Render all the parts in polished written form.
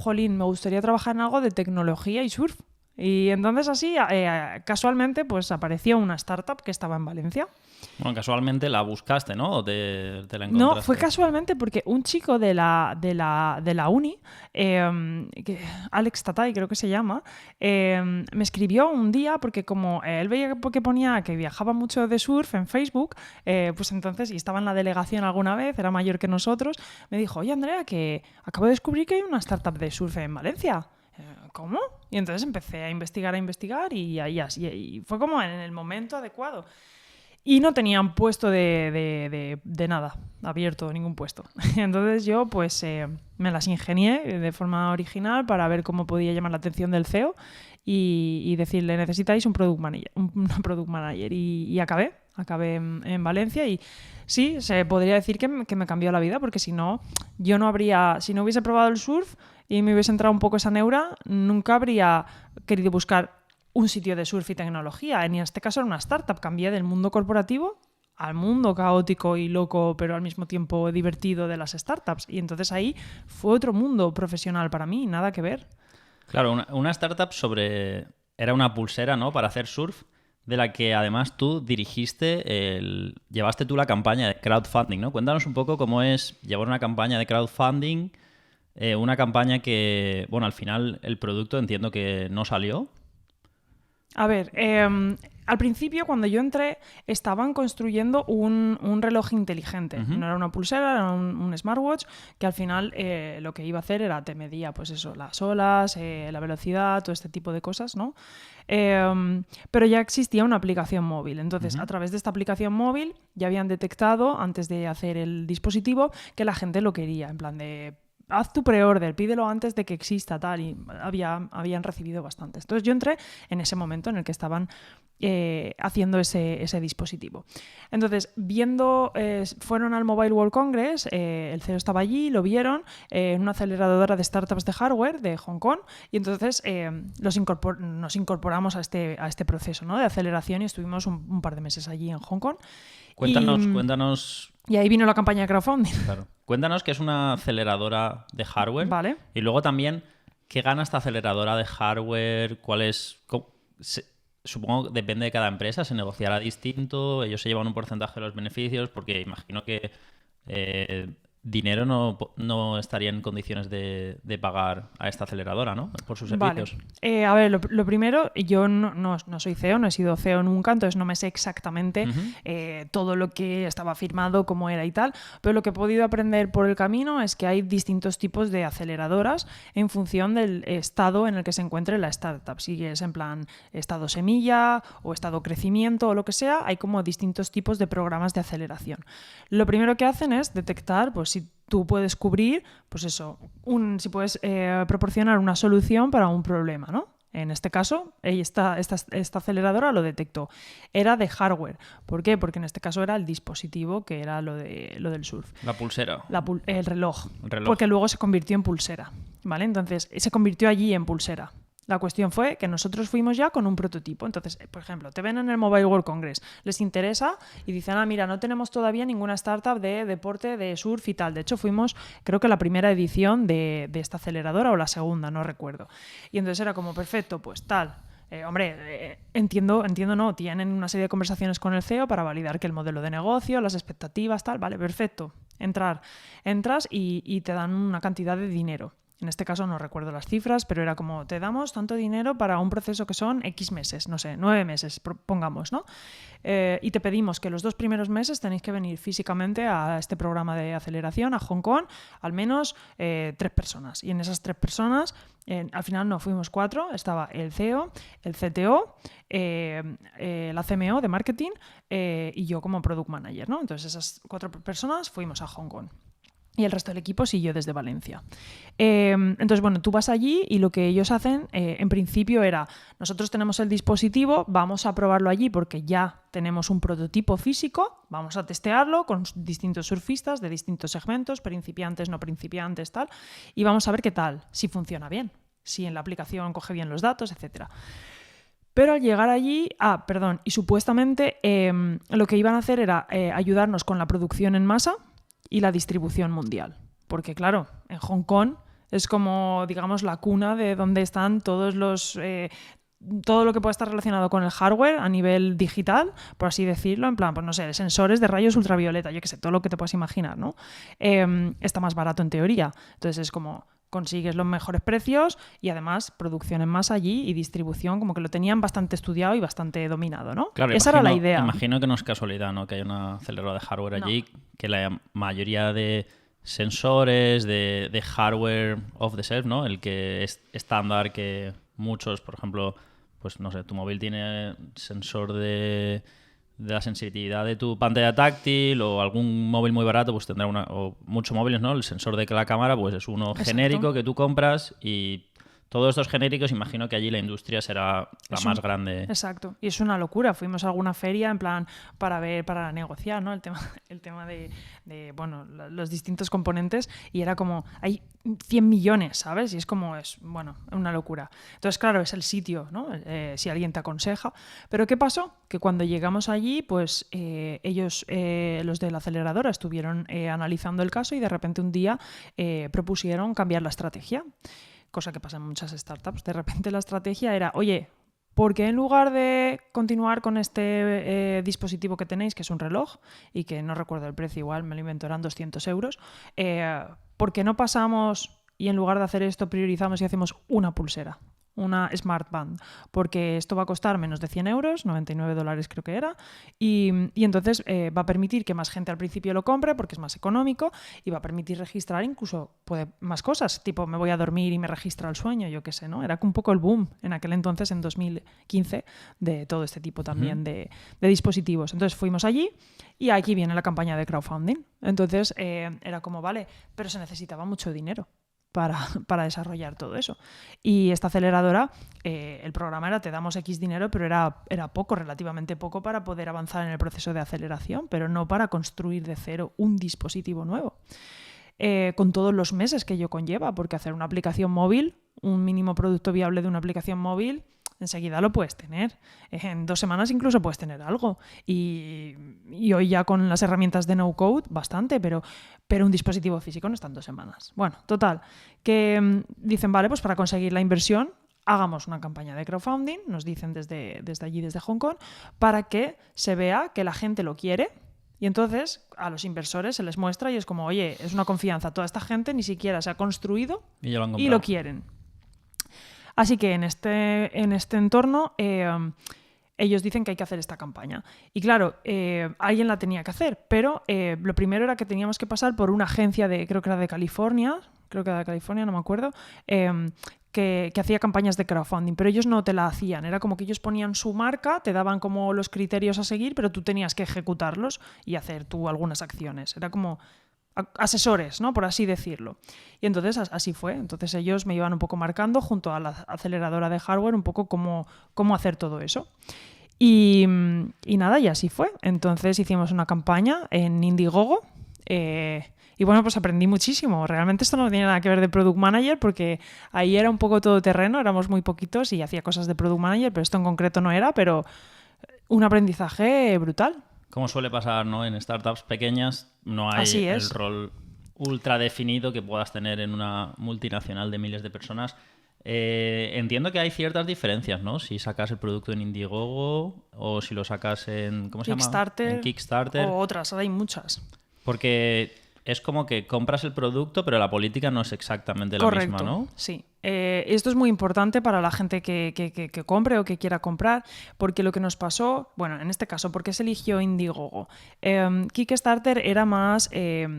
jolín, me gustaría trabajar en algo de tecnología y surf. Y entonces así, casualmente, pues apareció una startup que estaba en Valencia. Bueno, casualmente la buscaste, ¿no? ¿O te la encontraste? No, fue casualmente porque un chico de la uni, Alex Tatay creo que se llama, me escribió un día porque como él veía que ponía que viajaba mucho de surf en Facebook, pues entonces, y estaba en la delegación alguna vez, era mayor que nosotros, me dijo, oye Andrea, que acabo de descubrir que hay una startup de surf en Valencia. ¿Cómo? Y entonces empecé a investigar y fue como en el momento adecuado. Y no tenían puesto de nada, abierto ningún puesto. Entonces yo pues me las ingenié de forma original para ver cómo podía llamar la atención del CEO y decirle, necesitáis un product manager. Y acabé en Valencia y sí, se podría decir que me cambió la vida, porque si no, si no hubiese probado el surf y me hubiese entrado un poco esa neura, nunca habría querido buscar un sitio de surf y tecnología. En este caso era una startup. Cambié del mundo corporativo al mundo caótico y loco, pero al mismo tiempo divertido de las startups. Y entonces ahí fue otro mundo profesional para mí, nada que ver. Claro, una startup era una pulsera, ¿no? Para hacer surf, de la que además tú llevaste tú la campaña de crowdfunding, ¿no? Cuéntanos un poco cómo es llevar una campaña de crowdfunding, una campaña que, bueno, al final el producto entiendo que no salió. A ver, al principio cuando yo entré estaban construyendo un reloj inteligente. Uh-huh. No era una pulsera, era un smartwatch que al final lo que iba a hacer era te medía pues eso, las olas, la velocidad, todo este tipo de cosas, ¿no? Pero ya existía una aplicación móvil. Entonces, uh-huh, a través de esta aplicación móvil ya habían detectado, antes de hacer el dispositivo, que la gente lo quería, en plan de haz tu pre-order, pídelo antes de que exista, tal, y habían recibido bastantes. Entonces yo entré en ese momento en el que estaban haciendo ese dispositivo. Entonces, fueron al Mobile World Congress, el CEO estaba allí, lo vieron, en una aceleradora de startups de hardware de Hong Kong, y entonces nos incorporamos a este proceso, ¿no?, de aceleración, y estuvimos un par de meses allí en Hong Kong. Cuéntanos. Y ahí vino la campaña de crowdfunding. Claro. Cuéntanos qué es una aceleradora de hardware. Vale. Y luego también, ¿qué gana esta aceleradora de hardware? Supongo que depende de cada empresa, se negociará distinto, ellos se llevan un porcentaje de los beneficios, porque imagino que dinero no estaría en condiciones de pagar a esta aceleradora, ¿no?, por sus servicios. Vale. A ver, lo primero, yo no soy CEO, no he sido CEO nunca, entonces no me sé exactamente todo lo que estaba firmado, cómo era y tal, pero lo que he podido aprender por el camino es que hay distintos tipos de aceleradoras en función del estado en el que se encuentre la startup. Si es en plan estado semilla o estado crecimiento o lo que sea, hay como distintos tipos de programas de aceleración. Lo primero que hacen es detectar, pues, si tú puedes cubrir, pues eso, si puedes proporcionar una solución para un problema, ¿no? En este caso, esta aceleradora lo detectó. Era de hardware. ¿Por qué? Porque en este caso era el dispositivo, que era lo del surf. La pulsera. El reloj. Porque luego se convirtió en pulsera, ¿vale? Entonces, se convirtió allí en pulsera. La cuestión fue que nosotros fuimos ya con un prototipo. Entonces, por ejemplo, te ven en el Mobile World Congress, les interesa y dicen, mira, no tenemos todavía ninguna startup de deporte, de surf y tal. De hecho, fuimos, creo que la primera edición de esta aceleradora o la segunda, no recuerdo. Y entonces era como, perfecto, pues tal. Entiendo, no, tienen una serie de conversaciones con el CEO para validar que el modelo de negocio, las expectativas, tal, vale, perfecto. Entras y te dan una cantidad de dinero. En este caso no recuerdo las cifras, pero era como, te damos tanto dinero para un proceso que son X meses, no sé, 9 meses, pongamos, ¿no? Y te pedimos que los 2 primeros meses tenéis que venir físicamente a este programa de aceleración, a Hong Kong, al menos 3 personas. Y en esas 3 personas, al final no, fuimos 4, estaba el CEO, el CTO, la CMO de marketing y yo como product manager, ¿no? Entonces esas 4 personas fuimos a Hong Kong. Y el resto del equipo siguió desde Valencia. Entonces, bueno, tú vas allí y lo que ellos hacen, en principio era, nosotros tenemos el dispositivo, vamos a probarlo allí porque ya tenemos un prototipo físico, vamos a testearlo con distintos surfistas de distintos segmentos, principiantes, no principiantes, tal, y vamos a ver qué tal, si funciona bien, si en la aplicación coge bien los datos, etc. Pero al llegar allí, y supuestamente lo que iban a hacer era ayudarnos con la producción en masa y la distribución mundial. Porque claro, en Hong Kong Es como, digamos, la cuna de donde están todos los... todo lo que pueda estar relacionado con el hardware a nivel digital, por así decirlo, en plan, pues no sé, sensores de rayos ultravioleta, yo qué sé, todo lo que te puedas imaginar, ¿no? Está más barato en teoría. Entonces es como consigues los mejores precios y además producción en masa allí y distribución, como que lo tenían bastante estudiado y bastante dominado, ¿no? Claro, esa era la idea. Imagino que no es casualidad, ¿no? Que hay una aceleradora de hardware allí, que la mayoría de sensores, de hardware off the shelf, ¿no? El que es estándar, que muchos, por ejemplo, pues no sé, tu móvil tiene sensor de la sensibilidad de tu pantalla táctil, o algún móvil muy barato pues tendrá o muchos móviles, ¿no? El sensor de la cámara pues es uno genérico que tú compras, y todos estos genéricos, imagino que allí la industria será la más grande. Exacto. Y es una locura. Fuimos a alguna feria en plan para negociar, ¿no? El tema de bueno, los distintos componentes, y era como, hay 100 millones, ¿sabes? Y es como, bueno, una locura. Entonces, claro, es el sitio, ¿no? Si alguien te aconseja. Pero ¿qué pasó? Que cuando llegamos allí, pues ellos, los de la aceleradora, estuvieron analizando el caso y de repente un día propusieron cambiar la estrategia. Cosa que pasa en muchas startups. De repente la estrategia era, oye, ¿por qué en lugar de continuar con este dispositivo que tenéis, que es un reloj, y que no recuerdo el precio, igual me lo invento, eran 200 euros, ¿por qué no pasamos y en lugar de hacer esto priorizamos y hacemos una pulsera? Una Smart Band, porque esto va a costar menos de 100 euros, $99 creo que era, y entonces va a permitir que más gente al principio lo compre porque es más económico, y va a permitir registrar incluso más cosas, tipo me voy a dormir y me registra el sueño, yo qué sé, ¿no? Era un poco el boom en aquel entonces, en 2015, de todo este tipo también de dispositivos. Entonces fuimos allí y aquí viene la campaña de crowdfunding. Entonces era como, vale, pero se necesitaba mucho dinero para desarrollar todo eso. Y esta aceleradora, el programa era, te damos X dinero, pero era poco, relativamente poco, para poder avanzar en el proceso de aceleración, pero no para construir de cero un dispositivo nuevo. Con todos los meses que ello conlleva, porque hacer una aplicación móvil, un mínimo producto viable de una aplicación móvil, enseguida lo puedes tener. En 2 semanas incluso puedes tener algo. Y hoy ya con las herramientas de no-code, bastante, pero un dispositivo físico no está en 2 semanas. Bueno, total, que dicen, vale, pues para conseguir la inversión, hagamos una campaña de crowdfunding, nos dicen desde allí, desde Hong Kong, para que se vea que la gente lo quiere. Y entonces a los inversores se les muestra y es como, oye, es una confianza. Toda esta gente ni siquiera se ha construido y lo quieren. Así que en este entorno ellos dicen que hay que hacer esta campaña. Y claro, alguien la tenía que hacer, pero lo primero era que teníamos que pasar por una agencia creo que era de California, no me acuerdo, que hacía campañas de crowdfunding, pero ellos no te la hacían. Era como que ellos ponían su marca, te daban como los criterios a seguir, pero tú tenías que ejecutarlos y hacer tú algunas acciones. Era como asesores, ¿no? Por así decirlo. Y entonces así fue. Entonces ellos me iban un poco marcando junto a la aceleradora de hardware un poco cómo hacer todo eso. Y nada, y así fue. Entonces hicimos una campaña en Indiegogo. Y bueno, pues aprendí muchísimo. Realmente esto no tenía nada que ver de Product Manager, porque ahí era un poco todoterreno, éramos muy poquitos y hacía cosas de Product Manager, pero esto en concreto no era, pero un aprendizaje brutal. Como suele pasar, ¿no? En startups pequeñas no hay el rol ultra definido que puedas tener en una multinacional de miles de personas. Entiendo que hay ciertas diferencias, ¿no? Si sacas el producto en Indiegogo o si lo sacas en... ¿Cómo se llama? En Kickstarter. O otras, ahora hay muchas. Porque es como que compras el producto, pero la política no es exactamente la misma, ¿no? Sí. Esto es muy importante para la gente que compre o que quiera comprar, porque lo que nos pasó, bueno, en este caso, ¿por qué se eligió Indiegogo? Kickstarter era más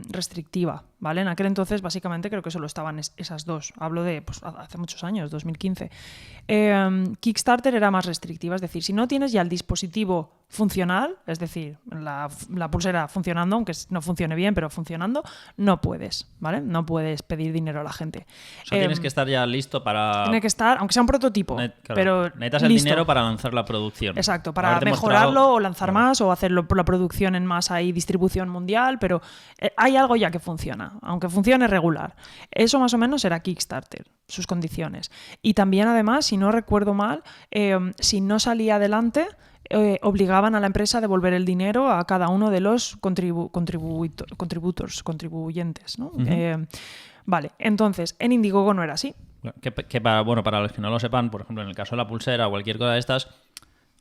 restrictiva, ¿vale? En aquel entonces, básicamente, creo que solo estaban esas dos. Hablo de hace muchos años, 2015. Kickstarter era más restrictiva, es decir, si no tienes ya el dispositivo funcional, es decir, la pulsera funcionando, aunque no funcione bien, pero funcionando, no puedes, ¿vale? No puedes pedir dinero a la gente. O sea, tienes que estar ya listo para... Tiene que estar, aunque sea un prototipo, pero necesitas el dinero para lanzar la producción. Exacto, para mejorarlo o lanzar más o hacerlo por la producción en masa y distribución mundial, pero hay algo ya que funciona, aunque funcione regular. Eso más o menos era Kickstarter, sus condiciones. Y también, además, si no recuerdo mal, si no salía adelante, obligaban a la empresa a devolver el dinero a cada uno de los contribuyentes, ¿no? Vale, entonces, en Indiegogo no era así. Que para los que no lo sepan, por ejemplo, en el caso de la pulsera o cualquier cosa de estas,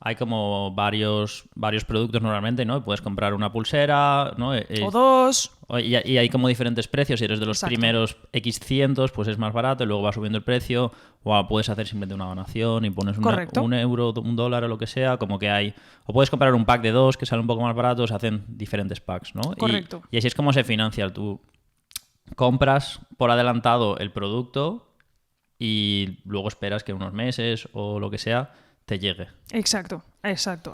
hay como varios productos normalmente, ¿no? Puedes comprar una pulsera, ¿no? O dos. Y hay como diferentes precios. Si eres de los Exacto. primeros X cientos, pues es más barato y luego va subiendo el precio. O puedes hacer simplemente una donación y pones un euro, $1 o lo que sea. Como que hay... O puedes comprar un pack de 2 que sale un poco más barato. Se hacen diferentes packs, ¿no? Correcto. Y así es como se financia. Tú compras por adelantado el producto y luego esperas que unos meses o lo que sea te llegue. Exacto,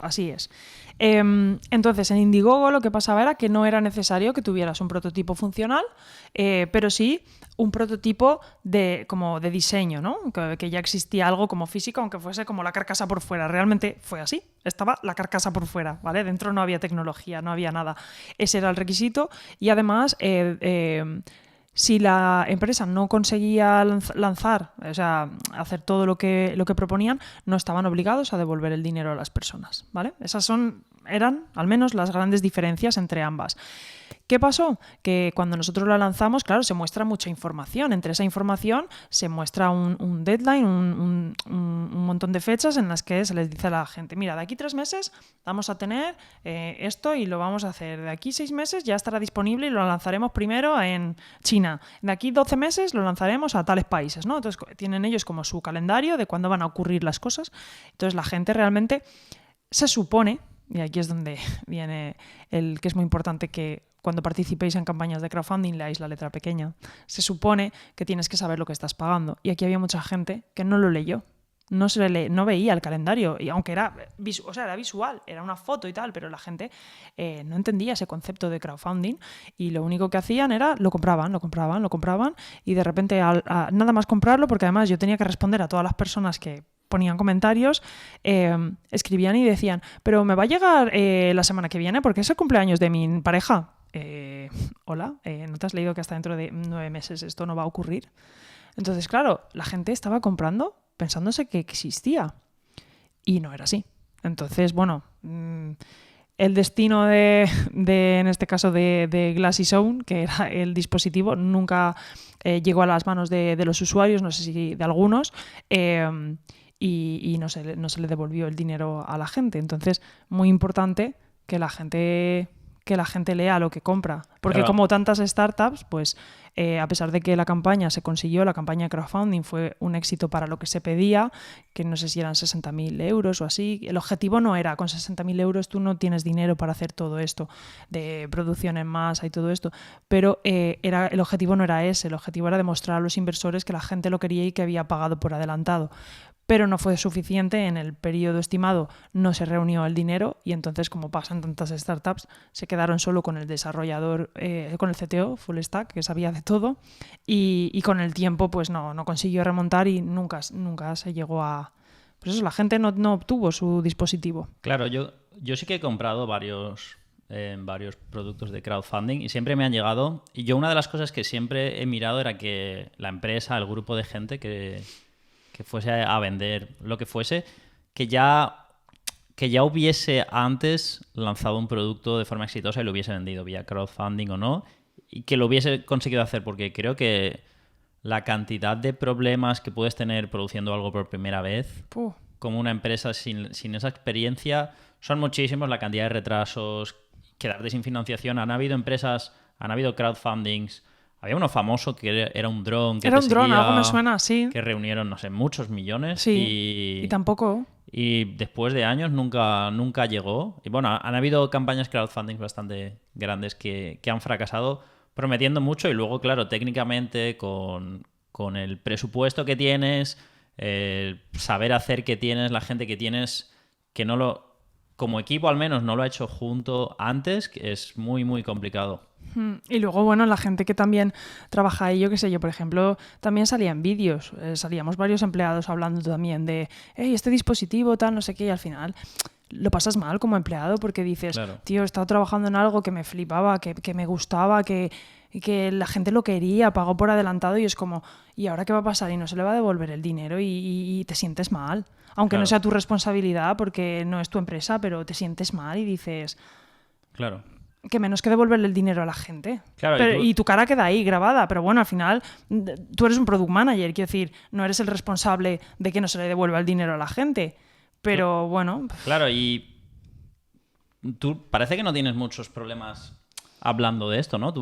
así es. Entonces, en Indiegogo lo que pasaba era que no era necesario que tuvieras un prototipo funcional, pero sí un prototipo de diseño, ¿no? Que ya existía algo como físico, aunque fuese como la carcasa por fuera. Realmente fue así, estaba la carcasa por fuera, ¿vale? Dentro no había tecnología, no había nada. Ese era el requisito y además... si la empresa no conseguía lanzar, o sea, hacer todo lo que proponían, no estaban obligados a devolver el dinero a las personas, ¿vale? Esas eran, al menos, las grandes diferencias entre ambas. ¿Qué pasó? Que cuando nosotros la lanzamos, claro, se muestra mucha información. Entre esa información se muestra un deadline, un montón de fechas en las que se les dice a la gente, mira, de aquí 3 meses vamos a tener esto y lo vamos a hacer. De aquí 6 meses ya estará disponible y lo lanzaremos primero en China. De aquí 12 meses lo lanzaremos a tales países, ¿no? Entonces tienen ellos como su calendario de cuándo van a ocurrir las cosas. Entonces la gente realmente se supone, y aquí es donde viene el que es muy importante que cuando participéis en campañas de crowdfunding leáis la letra pequeña. Se supone que tienes que saber lo que estás pagando. Y aquí había mucha gente que no lo leyó. No veía el calendario. Y aunque era visual, era una foto y tal, pero la gente no entendía ese concepto de crowdfunding. Y lo único que hacían era lo compraban. Y de repente, nada más comprarlo, porque además yo tenía que responder a todas las personas que ponían comentarios, escribían y decían, pero me va a llegar la semana que viene porque es el cumpleaños de mi pareja. Hola, ¿no te has leído que hasta dentro de 9 meses esto no va a ocurrir? Entonces, claro, la gente estaba comprando pensándose que existía y no era así. Entonces, bueno, el destino de en este caso de Glassy Zone, que era el dispositivo, nunca llegó a las manos de los usuarios, no sé si de algunos, y no se le devolvió el dinero a la gente. Entonces, muy importante que la gente lea lo que compra. Porque claro, como tantas startups, pues a pesar de que la campaña se consiguió, la campaña de crowdfunding fue un éxito para lo que se pedía, que no sé si eran 60.000 euros o así. El objetivo no era, con 60.000 euros tú no tienes dinero para hacer todo esto, de producción en masa y todo esto, pero el objetivo no era ese, el objetivo era demostrar a los inversores que la gente lo quería y que había pagado por adelantado. Pero no fue suficiente, en el periodo estimado no se reunió el dinero y entonces, como pasa en tantas startups, se quedaron solo con el desarrollador, con el CTO, full stack, que sabía de todo, y con el tiempo pues no consiguió remontar y nunca se llegó a... Pues eso, la gente no obtuvo su dispositivo. Claro, yo sí que he comprado varios productos de crowdfunding y siempre me han llegado, y yo una de las cosas que siempre he mirado era que la empresa, el grupo de gente que fuese a vender lo que fuese, que ya hubiese antes lanzado un producto de forma exitosa y lo hubiese vendido vía crowdfunding o no, y que lo hubiese conseguido hacer, porque creo que la cantidad de problemas que puedes tener produciendo algo por primera vez, como una empresa sin esa experiencia, son muchísimos. La cantidad de retrasos, quedarte sin financiación. Han habido crowdfundings. Había uno famoso que era un dron. Era un dron, algo me suena, sí. Que reunieron, no sé, muchos millones. Sí, y tampoco... Y después de años nunca llegó. Y bueno, han habido campañas crowdfunding bastante grandes que han fracasado prometiendo mucho y luego, claro, técnicamente con el presupuesto que tienes, el saber hacer que tienes, la gente que tienes, que como equipo al menos no lo ha hecho junto antes, que es muy, muy complicado. Y luego, bueno, la gente que también trabaja ahí, yo qué sé, yo por ejemplo, también salían vídeos, salíamos varios empleados hablando también de, hey, este dispositivo, tal, no sé qué, y al final lo pasas mal como empleado porque dices, claro, tío, he estado trabajando en algo que me flipaba, que me gustaba, que y que la gente lo quería, pagó por adelantado y es como, ¿y ahora qué va a pasar? Y no se le va a devolver el dinero y te sientes mal. Aunque no sea tu responsabilidad porque no es tu empresa, pero te sientes mal y dices... Claro. Que menos que devolverle el dinero a la gente. Claro, Y tu cara queda ahí grabada, pero bueno, al final tú eres un product manager, quiero decir, no eres el responsable de que no se le devuelva el dinero a la gente. Pero bueno... Claro, y tú parece que no tienes muchos problemas hablando de esto, ¿no?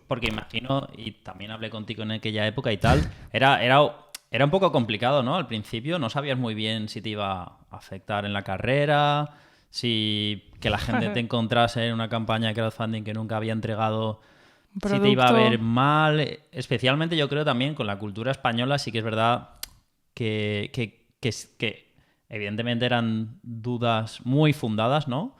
Porque imagino, y también hablé contigo en aquella época y tal, era un poco complicado, ¿no? Al principio no sabías muy bien si te iba a afectar en la carrera, si que la gente te encontrase en una campaña de crowdfunding que nunca había entregado, si te iba a ver mal. Especialmente yo creo también con la cultura española sí que es verdad que evidentemente eran dudas muy fundadas, ¿no?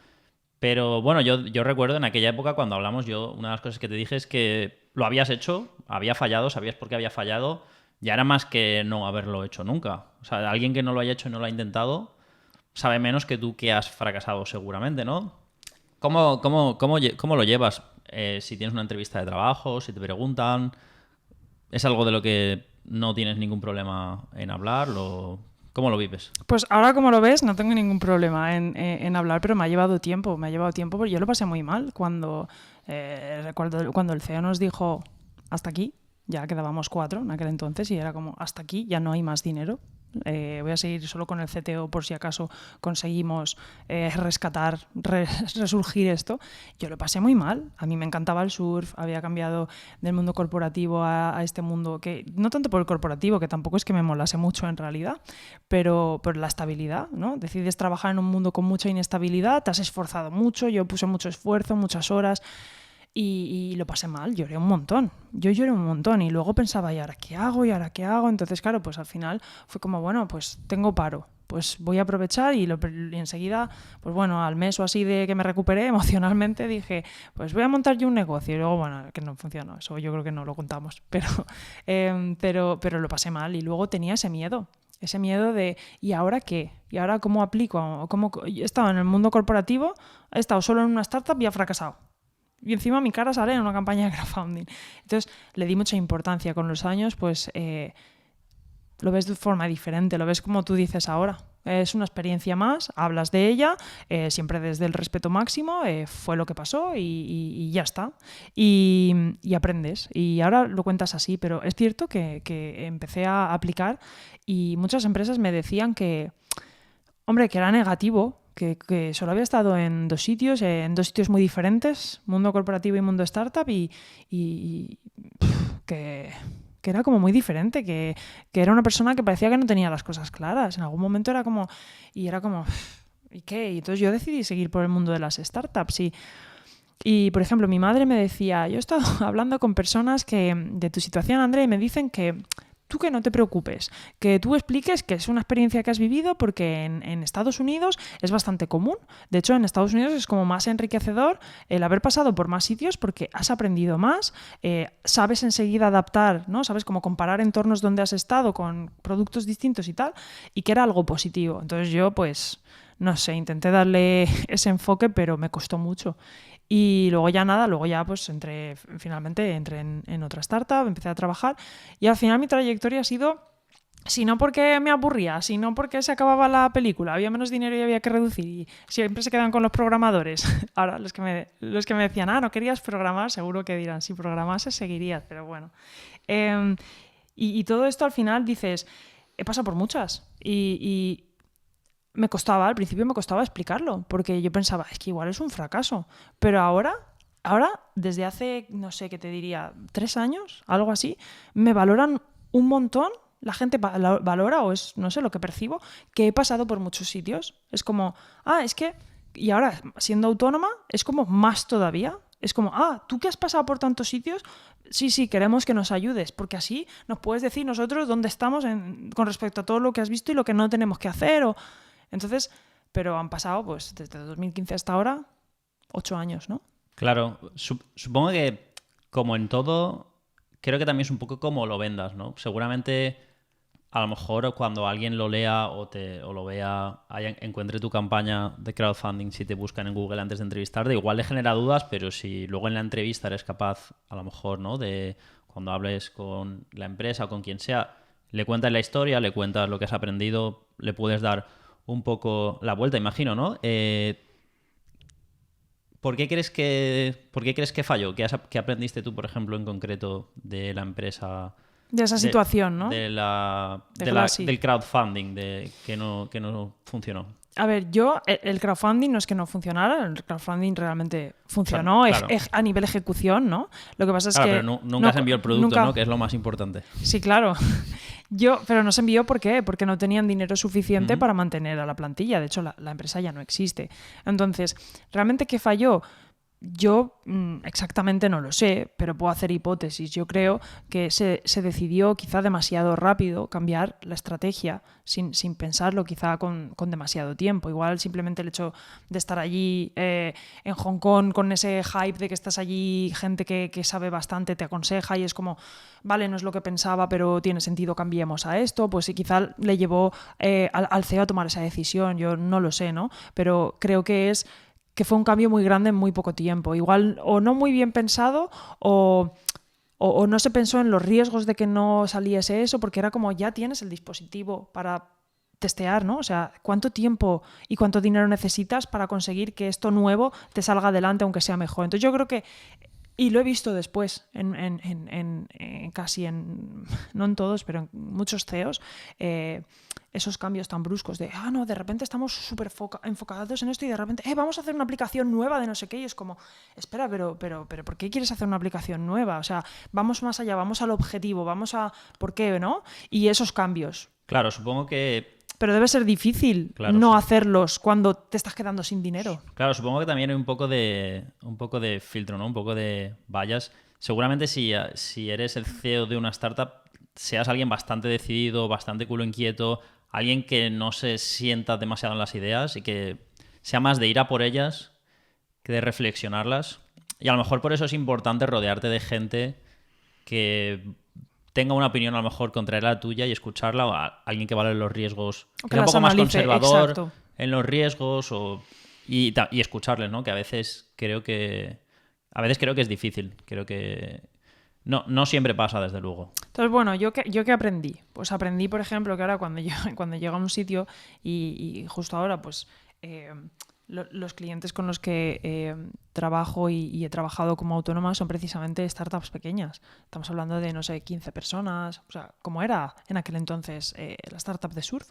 Pero bueno, yo recuerdo en aquella época cuando hablamos, una de las cosas que te dije es que lo habías hecho, había fallado, sabías por qué había fallado, ya era más que no haberlo hecho nunca. O sea, alguien que no lo haya hecho y no lo ha intentado sabe menos que tú que has fracasado seguramente, ¿no? ¿Cómo lo llevas? Si tienes una entrevista de trabajo, si te preguntan, ¿es algo de lo que no tienes ningún problema en hablar? ¿Cómo lo vives? Pues ahora, como lo ves, no tengo ningún problema en hablar, pero me ha llevado tiempo. Me ha llevado tiempo porque yo lo pasé muy mal cuando el CEO nos dijo hasta aquí. Ya quedábamos 4 en aquel entonces y era como hasta aquí, ya no hay más dinero. Voy a seguir solo con el CTO por si acaso conseguimos resurgir esto. Yo lo pasé muy mal. A mí me encantaba el surf, había cambiado del mundo corporativo a este mundo que, no tanto por el corporativo, que tampoco es que me molase mucho en realidad, pero por la estabilidad, ¿no? Decides trabajar en un mundo con mucha inestabilidad, te has esforzado mucho, yo puse mucho esfuerzo, muchas horas. Y lo pasé mal, lloré un montón. Yo lloré un montón y luego pensaba, ¿y ahora qué hago? ¿Y ahora qué hago? Entonces, claro, pues al final fue como, bueno, pues tengo paro. Pues voy a aprovechar y enseguida, pues bueno, al mes o así de que me recuperé emocionalmente, dije, pues voy a montar yo un negocio. Y luego, bueno, que no funcionó, eso yo creo que no lo contamos, pero lo pasé mal y luego tenía ese miedo de, ¿y ahora qué? ¿Y ahora cómo aplico? He estado en el mundo corporativo, he estado solo en una startup y he fracasado. Y encima mi cara sale en una campaña de crowdfunding. Entonces le di mucha importancia. Con los años, pues lo ves de forma diferente, lo ves como tú dices ahora. Es una experiencia más, hablas de ella, siempre desde el respeto máximo, fue lo que pasó y ya está. Y aprendes. Y ahora lo cuentas así, pero es cierto que empecé a aplicar y muchas empresas me decían que, hombre, que era negativo, que solo había estado en 2 sitios, muy diferentes, mundo corporativo y mundo startup, y que era como muy diferente, que era una persona que parecía que no tenía las cosas claras. En algún momento era como... ¿y qué? Y entonces yo decidí seguir por el mundo de las startups y, por ejemplo, mi madre me decía, yo he estado hablando con personas de tu situación, Andrea, y me dicen que tú que no te preocupes, que tú expliques que es una experiencia que has vivido porque en Estados Unidos es bastante común. De hecho, en Estados Unidos es como más enriquecedor el haber pasado por más sitios porque has aprendido más, sabes enseguida adaptar, ¿no? Sabes cómo comparar entornos donde has estado con productos distintos y tal, y que era algo positivo. Entonces yo, pues, no sé, intenté darle ese enfoque, pero me costó mucho. Y luego ya pues finalmente entré en otra startup, empecé a trabajar y al final mi trayectoria ha sido, si no porque me aburría, sino porque se acababa la película, había menos dinero y había que reducir y siempre se quedan con los programadores. Ahora los que me decían, no querías programar, seguro que dirán, si programases seguirías, pero bueno. Y todo esto al final dices, he pasado por muchas y al principio me costaba explicarlo, porque yo pensaba, es que igual es un fracaso. Pero ahora, desde hace, no sé qué te diría, 3 años, algo así, me valoran un montón. La gente valora, o es, no sé, lo que percibo, que he pasado por muchos sitios. Es como, es que... Y ahora, siendo autónoma, es como más todavía. Es como, tú que has pasado por tantos sitios, sí, queremos que nos ayudes, porque así nos puedes decir nosotros dónde estamos con respecto a todo lo que has visto y lo que no tenemos que hacer, Entonces, pero han pasado, pues, desde 2015 hasta ahora, 8 años, ¿no? Claro, supongo que, como en todo, creo que también es un poco como lo vendas, ¿no? Seguramente a lo mejor cuando alguien lo lea o lo vea, encuentre tu campaña de crowdfunding, si te buscan en Google antes de entrevistarte, igual le genera dudas, pero si luego en la entrevista eres capaz, a lo mejor, ¿no? De cuando hables con la empresa o con quien sea, le cuentas la historia, le cuentas lo que has aprendido, le puedes dar un poco la vuelta, imagino, ¿no? ¿Por qué crees que falló? ¿Qué aprendiste tú, por ejemplo, en concreto de la empresa? De esa situación, ¿no? Del crowdfunding, que no funcionó. A ver, el crowdfunding no es que no funcionara, el crowdfunding realmente funcionó, claro. A nivel ejecución, ¿no? Lo que pasa es que... Pero nunca se envió el producto, ¿no? Que es lo más importante. Sí, claro. Pero no se envió, ¿por qué? Porque no tenían dinero suficiente para mantener a la plantilla. De hecho, la empresa ya no existe. Entonces, ¿realmente qué falló? Yo exactamente no lo sé, pero puedo hacer hipótesis. Yo creo que se decidió quizá demasiado rápido cambiar la estrategia sin pensarlo, quizá con demasiado tiempo. Igual simplemente el hecho de estar allí en Hong Kong con ese hype de que estás allí, gente que sabe bastante te aconseja y es como, vale, no es lo que pensaba, pero tiene sentido, cambiemos a esto. Pues sí, quizá le llevó al CEO a tomar esa decisión. Yo no lo sé, ¿no? Pero creo que fue un cambio muy grande en muy poco tiempo. Igual o no muy bien pensado o no se pensó en los riesgos de que no saliese eso, porque era como ya tienes el dispositivo para testear, ¿no? O sea, ¿cuánto tiempo y cuánto dinero necesitas para conseguir que esto nuevo te salga adelante aunque sea mejor? Entonces yo creo que, y lo he visto después, no en todos, pero en muchos CEOs, esos cambios tan bruscos de, no, de repente estamos súper enfocados en esto y de repente, vamos a hacer una aplicación nueva de no sé qué, y es como, espera, pero ¿por qué quieres hacer una aplicación nueva? O sea, vamos más allá, vamos al objetivo, vamos a, ¿por qué, no? Y esos cambios. Claro, supongo que... Pero debe ser difícil hacerlos cuando te estás quedando sin dinero. Claro, supongo que también hay un poco de filtro, ¿no? Un poco de vallas. Seguramente si eres el CEO de una startup, seas alguien bastante decidido, bastante culo inquieto, alguien que no se sienta demasiado en las ideas y que sea más de ir a por ellas que de reflexionarlas. Y a lo mejor por eso es importante rodearte de gente que tenga una opinión a lo mejor contraria a la tuya y escucharla, o a alguien que valore los riesgos, que sea un poco más conservador en los riesgos y escucharles, ¿no? Que a veces creo que es difícil. Creo que no siempre pasa, desde luego. Entonces, bueno, ¿yo qué aprendí? Pues aprendí, por ejemplo, que ahora cuando llego a un sitio y justo ahora, pues los clientes con los que trabajo y he trabajado como autónoma son precisamente startups pequeñas. Estamos hablando de, no sé, 15 personas, o sea, como era en aquel entonces la startup de surf.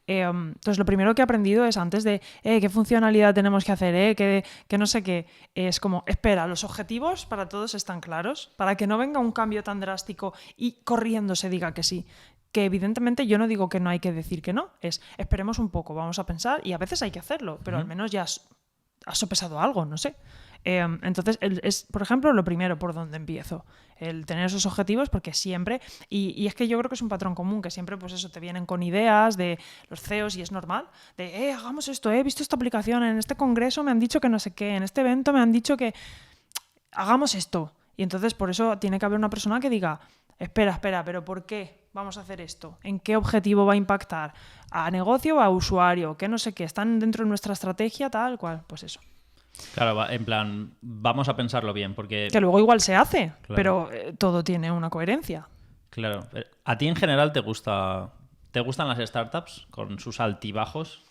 Entonces, lo primero que he aprendido es antes de qué funcionalidad tenemos que hacer, que no sé qué, es como, espera, los objetivos para todos están claros, para que no venga un cambio tan drástico y corriendo se diga que sí. Que evidentemente yo no digo que no hay que decir que no, esperemos un poco, vamos a pensar y a veces hay que hacerlo, pero al menos ya has sopesado algo, no sé. Entonces es, por ejemplo, lo primero por donde empiezo, el tener esos objetivos, porque siempre, y es que yo creo que es un patrón común, que siempre pues eso, te vienen con ideas de los CEOs y es normal, de hagamos esto, he visto esta aplicación, en este congreso me han dicho que no sé qué, en este evento me han dicho que hagamos esto, y entonces por eso tiene que haber una persona que diga, espera, pero ¿por qué vamos a hacer esto? ¿En qué objetivo va a impactar? ¿A negocio o a usuario? ¿Qué no sé qué? ¿Están dentro de nuestra estrategia tal cual? Pues eso. Claro, en plan, vamos a pensarlo bien, porque... Que luego igual se hace, claro. Pero todo tiene una coherencia. Claro. ¿A ti en general te gustan las startups con sus altibajos?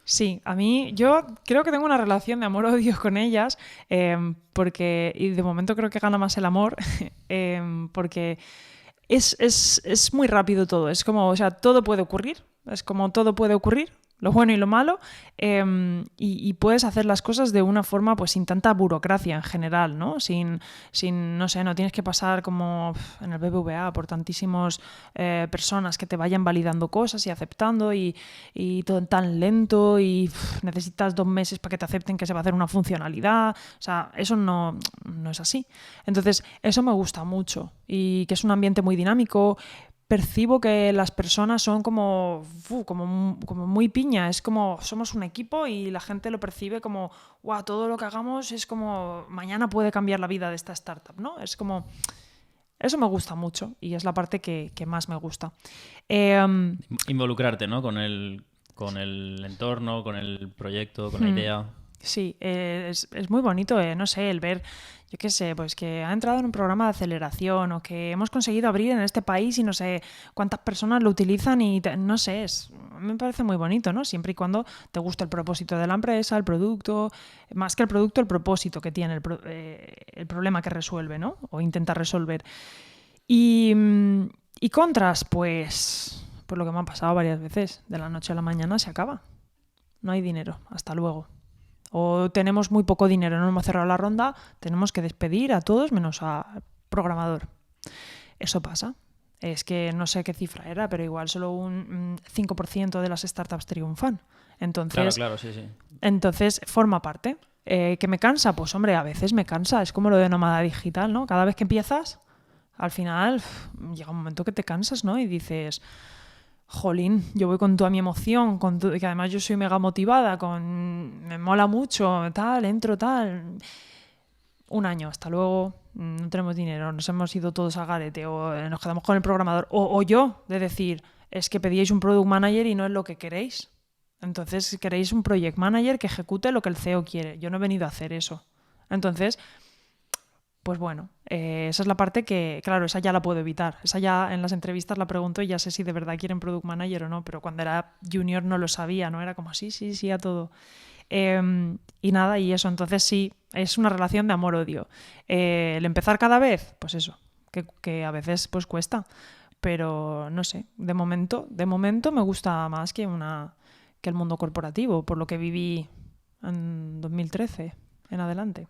Sí, a mí yo creo que tengo una relación de amor-odio con ellas porque, y de momento creo que gana más el amor, porque es muy rápido todo, es como, o sea, todo puede ocurrir, lo bueno y lo malo, y puedes hacer las cosas de una forma pues sin tanta burocracia en general, ¿no? Sin no sé, no tienes que pasar como en el BBVA por tantísimas personas que te vayan validando cosas y aceptando y todo tan lento y necesitas 2 meses para que te acepten que se va a hacer una funcionalidad, o sea, eso no es así. Entonces, eso me gusta mucho y que es un ambiente muy dinámico. Percibo que las personas son como muy piña, es como somos un equipo y la gente lo percibe como todo lo que hagamos es como mañana puede cambiar la vida de esta startup, ¿no? Es como Eso me gusta mucho y es la parte que más me gusta. Involucrarte, ¿no? Con el entorno, con el proyecto, con la idea. Sí, es muy bonito, no sé, el ver, yo qué sé, pues que ha entrado en un programa de aceleración o que hemos conseguido abrir en este país y no sé cuántas personas lo utilizan y no sé, me parece muy bonito, ¿no? Siempre y cuando te guste el propósito de la empresa, el producto, más que el producto, el propósito que tiene, el problema que resuelve, ¿no? O intenta resolver. Y contras, pues lo que me ha pasado varias veces, de la noche a la mañana se acaba. No hay dinero, hasta luego. O tenemos muy poco dinero, no hemos cerrado la ronda, tenemos que despedir a todos menos al programador. Eso pasa. Es que no sé qué cifra era, pero igual solo un 5% de las startups triunfan. Entonces, claro, sí. Entonces forma parte. ¿Que me cansa? Pues hombre, a veces me cansa. Es como lo de nómada digital, ¿no? Cada vez que empiezas, al final llega un momento que te cansas, ¿no? Y dices... Jolín, yo voy con toda mi emoción, que además yo soy mega motivada, me mola mucho, tal, entro, tal. Un año, hasta luego, no tenemos dinero, nos hemos ido todos a garete, o nos quedamos con el programador, o yo, de decir, es que pedíais un product manager y no es lo que queréis. Entonces queréis un project manager que ejecute lo que el CEO quiere. Yo no he venido a hacer eso. Entonces... Pues bueno, esa es la parte que, claro, esa ya la puedo evitar. Esa ya en las entrevistas la pregunto y ya sé si de verdad quieren product manager o no, pero cuando era junior no lo sabía, ¿no? Era como sí a todo. Y nada, y eso, entonces sí, es una relación de amor-odio. El empezar cada vez, pues eso, que a veces pues cuesta, pero no sé, de momento me gusta más que el mundo corporativo, por lo que viví en 2013 en adelante.